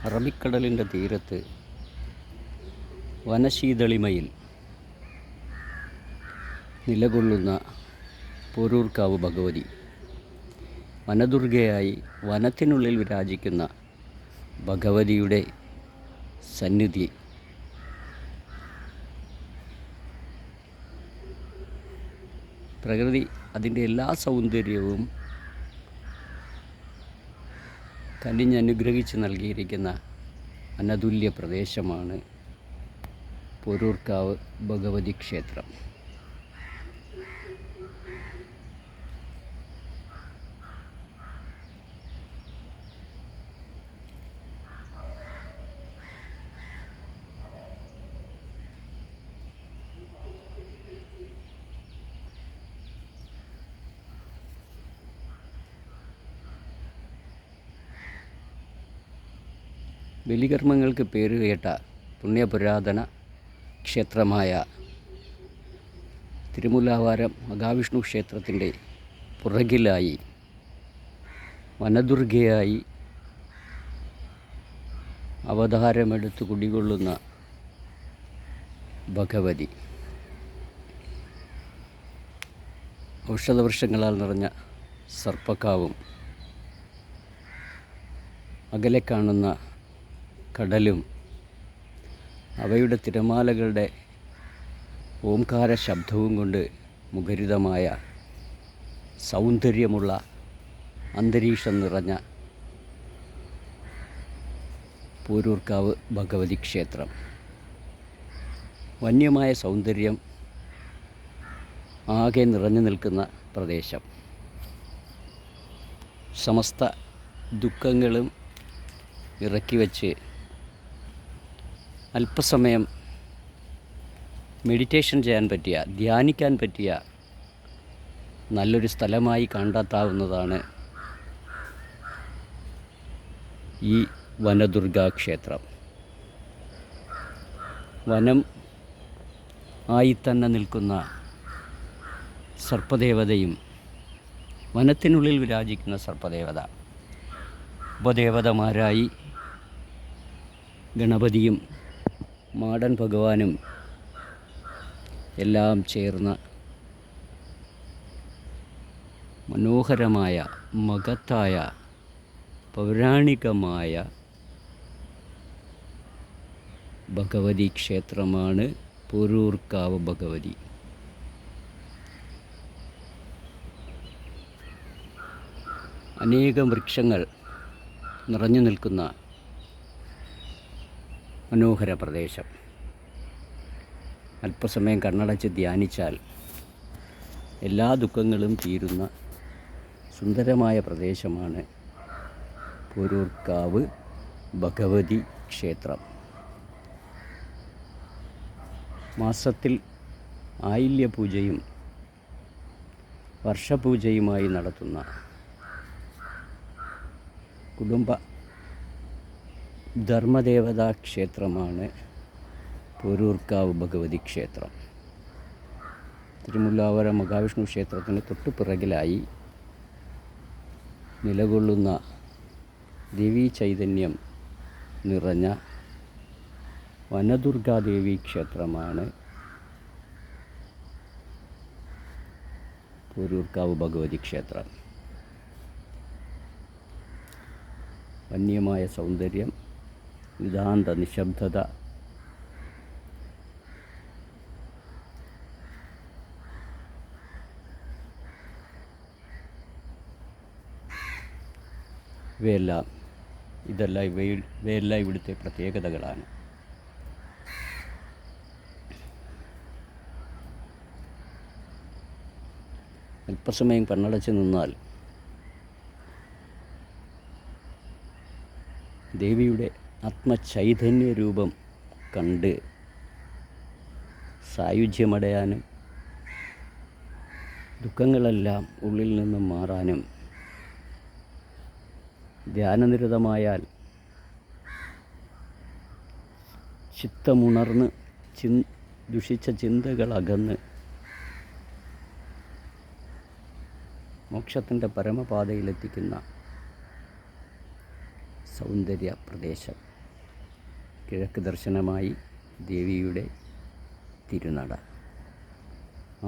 അറബിക്കടലിൻ്റെ തീരത്ത് വനശീതളിമയിൽ നിലകൊള്ളുന്ന പോരൂർക്കാവ് ഭഗവതി, വനദുർഗയായി വനത്തിനുള്ളിൽ വിരാജിക്കുന്ന ഭഗവതിയുടെ സന്നിധി പ്രകൃതി അതിൻ്റെ എല്ലാ സൗന്ദര്യവും കനിഞ്ഞനുഗ്രഹിച്ച് നൽകിയിരിക്കുന്ന അനതുല്യ പ്രദേശമാണ് പോരൂർക്കാവ് ഭഗവതി ക്ഷേത്രം. ബലികർമ്മങ്ങൾക്ക് പേരുകേട്ട പുണ്യപുരാതന ക്ഷേത്രമായ തിരുമുല്ലാവാരം മഹാവിഷ്ണു ക്ഷേത്രത്തിൻ്റെ പുറകിലായി വനദുർഗയായി അവതാരമെടുത്ത് കുടികൊള്ളുന്ന ഭഗവതി, ഔഷധവൃക്ഷങ്ങളാൽ നിറഞ്ഞ സർപ്പക്കാവും അകലെ കാണുന്ന കടലും അവയുടെ തിരമാലകളുടെ ഓംകാര ശബ്ദവും കൊണ്ട് മുഖരിതമായ സൗന്ദര്യമുള്ള അന്തരീക്ഷം നിറഞ്ഞ പോരൂർക്കാവ് ഭഗവതി ക്ഷേത്രം. വന്യമായ സൗന്ദര്യം ആകെ നിറഞ്ഞു നിൽക്കുന്ന പ്രദേശം. സമസ്ത ദുഃഖങ്ങളും ഇറക്കി വച്ച് അല്പസമയം മെഡിറ്റേഷൻ ചെയ്യാൻ പറ്റിയ, ധ്യാനിക്കാൻ പറ്റിയ നല്ലൊരു സ്ഥലമായി കണ്ടെത്താവുന്നതാണ് ഈ വനദുർഗാ ക്ഷേത്രം. വനം ആയി തന്നെ നിൽക്കുന്ന സർപ്പദേവതയും വനത്തിനുള്ളിൽ വിരാജിക്കുന്ന സർപ്പദേവത, ഉപദേവതമാരായി ഗണപതിയും മാടൻ ഭഗവാനും എല്ലാം ചേർന്ന മനോഹരമായ മഹത്തായ പൗരാണികമായ ഭഗവതി ക്ഷേത്രമാണ് പോരൂർക്കാവ് ഭഗവതി. അനേകം വൃക്ഷങ്ങൾ നിറഞ്ഞു നിൽക്കുന്ന മനോഹര പ്രദേശം. അല്പസമയം കണ്ണടച്ച് ധ്യാനിച്ചാൽ എല്ലാ ദുഃഖങ്ങളും തീരുന്ന സുന്ദരമായ പ്രദേശമാണ് പോരൂർക്കാവ് ഭഗവതി ക്ഷേത്രം. മാസത്തിൽ ആയില്യപൂജയും വർഷപൂജയുമായി നടത്തുന്ന കുടുംബ ധർമ്മദേവതാ ക്ഷേത്രമാണ് പോരൂർക്കാവ് ഭഗവതി ക്ഷേത്രം. തിരുമുല്ലാവാരം മഹാവിഷ്ണു ക്ഷേത്രത്തിന് തൊട്ടുപിറകിലായി നിലകൊള്ളുന്ന ദേവീ ചൈതന്യം നിറഞ്ഞ വനദുർഗാദേവി ക്ഷേത്രമാണ് പോരൂർക്കാവ് ഭഗവതി ക്ഷേത്രം. വന്യമായ സൗന്ദര്യം, നിതാന്ത നിശബ്ദത, ഇവയെല്ലാം ഇവിടുത്തെ പ്രത്യേകതകളാണ്. അല്പസമയം കണ്ണടച്ച് നിന്നാൽ ദേവിയുടെ ആത്മചൈതന്യ രൂപം കണ്ട് സായുജ്യമടയാനും ദുഃഖങ്ങളെല്ലാം ഉള്ളിൽ നിന്നും മാറാനും, ധ്യാനനിരതമായാൽ ചിത്തമുണർന്ന് ദുഷിച്ച ചിന്തകൾ അകന്ന് മോക്ഷത്തിൻ്റെ പരമപാതയിലെത്തിക്കുന്ന സൗന്ദര്യ പ്രദേശം. കിഴക്ക് ദർശനമായി ദേവിയുടെ തിരുനട.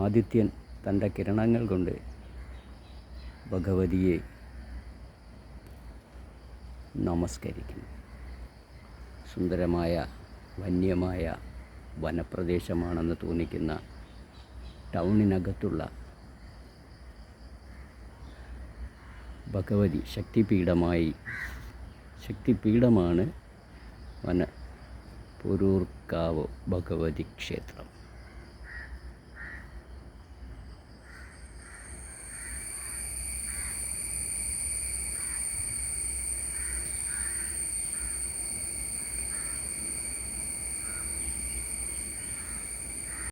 ആദിത്യൻ തൻ്റെ കിരണങ്ങൾ കൊണ്ട് ഭഗവതിയെ നമസ്കരിക്കുന്നു. സുന്ദരമായ വന്യമായ വനപ്രദേശമാണെന്ന് തോന്നിക്കുന്ന ടൗണിനകത്തുള്ള ഭഗവതി ശക്തിപീഠമാണ് പോരൂർക്കാവ് ഭഗവതി ക്ഷേത്രം.